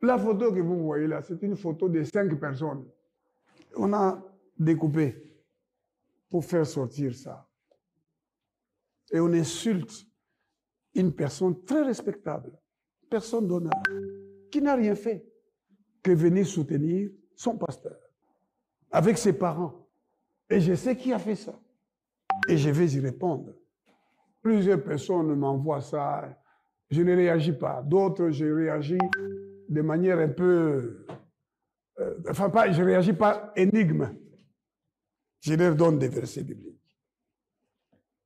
La photo que vous voyez là, c'est une photo de 5 personnes. On a découpé pour faire sortir ça. Et on insulte une personne très respectable, personne d'honneur, qui n'a rien fait que venir soutenir son pasteur avec ses parents. Et je sais qui a fait ça. Et je vais y répondre. Plusieurs personnes m'envoient ça. Je ne réagis pas. D'autres, je réagis de manière un peu... je ne réagis pas énigme. Je leur donne des versets bibliques.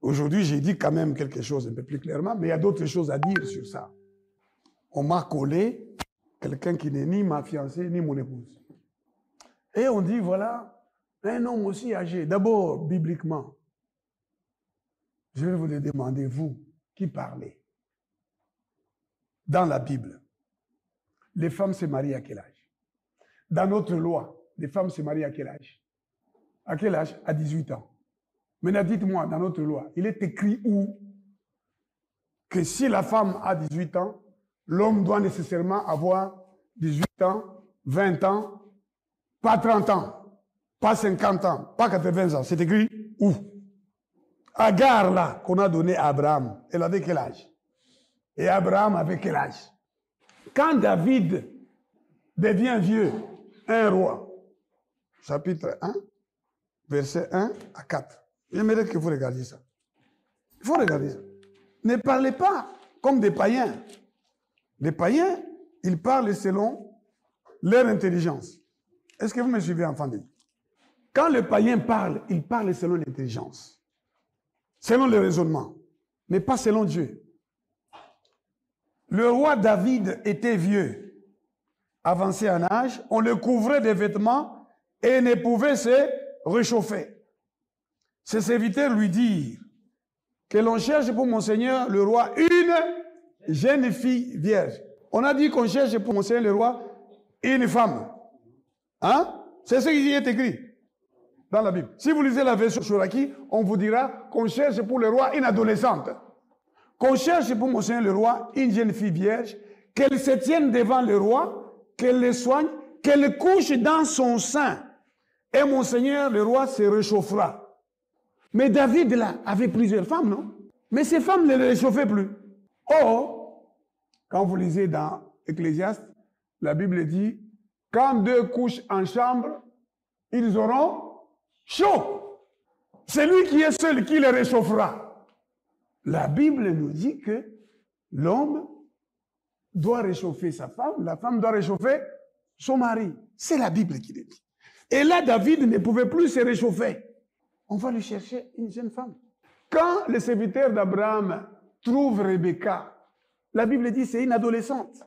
Aujourd'hui, j'ai dit quand même quelque chose un peu plus clairement, mais il y a d'autres choses à dire sur ça. On m'a collé quelqu'un qui n'est ni ma fiancée, ni mon épouse. Et on dit, voilà, un homme aussi âgé. D'abord, bibliquement, je vais vous le demander, vous, qui parlez. Dans la Bible, les femmes se marient à quel âge? Dans notre loi, les femmes se marient à quel âge? À quel âge? À 18 ans. Maintenant, dites-moi, dans notre loi, il est écrit où que si la femme a 18 ans, l'homme doit nécessairement avoir 18 ans, 20 ans, pas 30 ans, pas 50 ans, pas 80 ans. C'est écrit où? Agar, là, qu'on a donné à Abraham, elle avait quel âge? Et Abraham avait quel âge? Quand David devient vieux, un roi, chapitre 1, verset 1 à 4. J'aimerais que vous regardiez ça. Il faut regarder ça. Ne parlez pas comme des païens. Les païens, ils parlent selon leur intelligence. Est-ce que vous me suivez, enfant de Dieu? Quand le païen parle, il parle selon l'intelligence, selon le raisonnement, mais pas selon Dieu. Le roi David était vieux, avancé en âge, on le couvrait de vêtements et ne pouvait se réchauffer. Ses serviteurs lui dirent que l'on cherche pour mon Seigneur le roi une jeune fille vierge. On a dit qu'on cherche pour mon Seigneur le roi une femme. Hein? C'est ce qui est écrit dans la Bible. Si vous lisez la version Chouraki, on vous dira qu'on cherche pour le roi une adolescente. Qu'on cherche pour mon Seigneur le roi une jeune fille vierge, qu'elle se tienne devant le roi, qu'elle le soigne, qu'elle couche dans son sein. Et mon Seigneur le roi se réchauffera. Mais David, là, avait plusieurs femmes, non? Mais ces femmes ne le réchauffaient plus. Or, quand vous lisez dans Ecclésiaste, la Bible dit, quand 2 couchent en chambre, ils auront chaud. C'est lui qui est seul qui les réchauffera. La Bible nous dit que l'homme doit réchauffer sa femme, la femme doit réchauffer son mari. C'est la Bible qui le dit. Et là, David ne pouvait plus se réchauffer. On va lui chercher une jeune femme. Quand les serviteurs d'Abraham trouvent Rebecca, la Bible dit c'est une adolescente.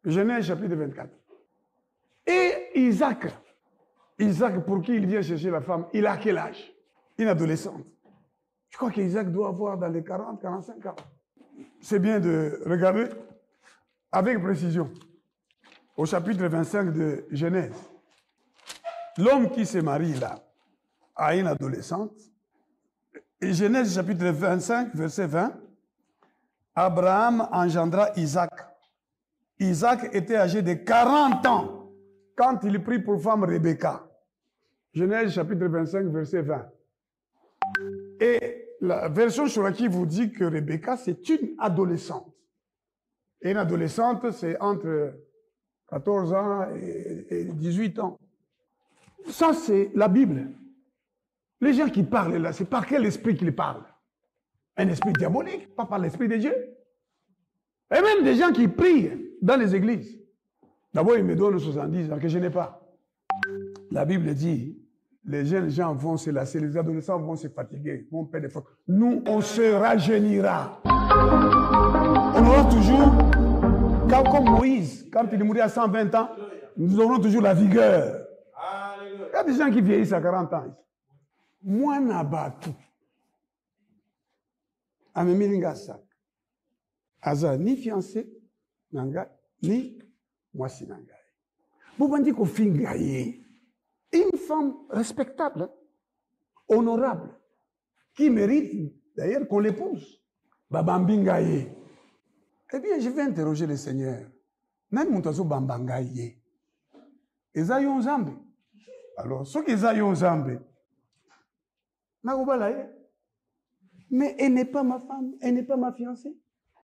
Genèse chapitre 24. Et Isaac, pour qui il vient chercher la femme, il a quel âge? Une adolescente. Je crois qu'Isaac doit avoir dans les 40, 45 ans. C'est bien de regarder avec précision au chapitre 25 de Genèse. L'homme qui se marie là à une adolescente, et Genèse chapitre 25, verset 20, Abraham engendra Isaac. Isaac était âgé de 40 ans quand il prit pour femme Rebecca. Genèse chapitre 25, verset 20. Et la version Chouraki vous dit que Rebecca, c'est une adolescente. Et une adolescente, c'est entre 14 ans et 18 ans. Ça, c'est la Bible. Les gens qui parlent là, c'est par quel esprit qu'ils parlent? Un esprit diabolique, pas par l'esprit de Dieu. Et même des gens qui prient dans les églises. D'abord, ils me donnent 70 ans que je n'ai pas. La Bible dit, les jeunes gens vont se lasser, les adolescents vont se fatiguer, vont perdre des forces. Nous, on se rajeunira. On aura toujours, comme Moïse, quand il est mort à 120 ans, nous aurons toujours la vigueur. Il y a des gens qui vieillissent à 40 ans. Moi, Nabatu. Amemilinga sak. Aza ni fiancé, nanga, ni mwasi nanga. Boubandi ko fingaye. Une femme respectable, honorable, qui mérite d'ailleurs qu'on l'épouse. Babambingaye. Eh bien, je vais interroger le Seigneur. nani moto azobamba ngai ye eza yo nzambe alors soki eza yo nzambe nakobala ye mais elle n'est pas ma femme, elle n'est pas ma fiancée.